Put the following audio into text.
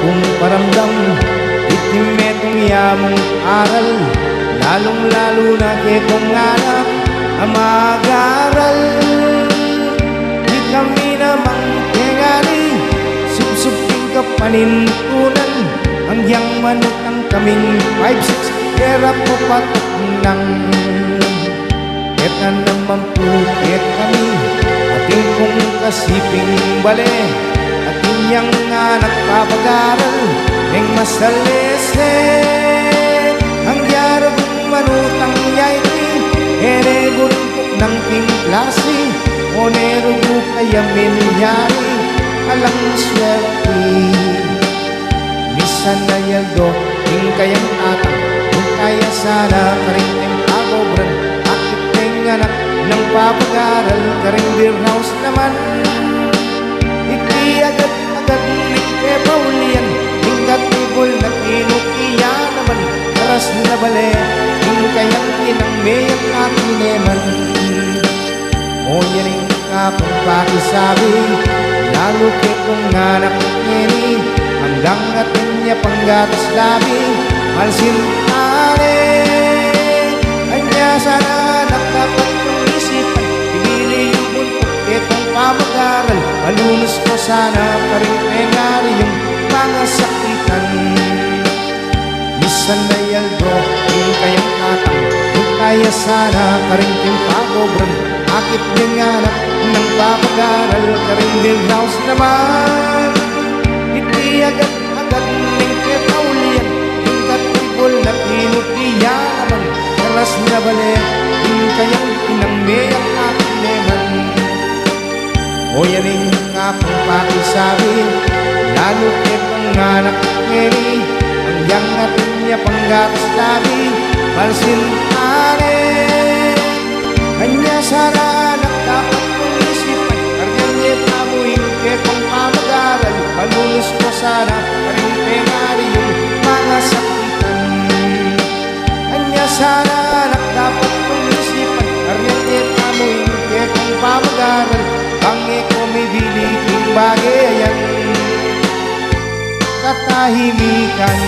kung paramdam, itim etong yamong aral, lalong-lalo na ketong anak ang mag-aaral. Di kami namang tingali, subsubing ka panintunan, hanggang manok ang kaming 5-6, kera po patok ng eta naman pukit kami, ating kong kasiping bale, ating yang nga nagpapag-aral ng masalese. Ang yara kong manutang yaiti, ere guruntok ng king klase, o nerugo kaya minyari, alang swerte. Misan na yaldo, king kayang atang, kung kaya sana karing pagobran, akit kayong anak ng papag-aral, karing beer house naman. Iti agad-agad ng kebaulian, hinggat tibol na kinukiya naman, karas na bale, king kayang inang mayang akineman. O yaring kapong pakisabi, lalo ketong anak nini, hanggang atin niya panggatas labi, malsintane. Anya sana nagdapat kong isipan, ibili yung buntok itong pamag-aral, malulus ko sana pa rin penari yung mga sakitan. Misan na yaldo, yung kayang atang, yung kaya sana ka rin kimpagobran, akit yung anak ng papag-aral, ka rin din house naman. Iti agad-agad ng ketaulian, yung katibol na pinukiya naman, karas na bale, yung kayang inang mayang akineman. O yaning kapong pakisabi, lalo ketong anak ngeri, hanggang natin niya panggatas labi, malsintane. Kanya sana dapat kong isipan, karyan niya tamuhin ketong pamag-aral, malulus ko sana paring penari yung mga sakitan. Kanya sana dapat kong isipan, karyan niya tamuhin ketong pamag-aral, bangi ko may biliting bagayan, katahimikan.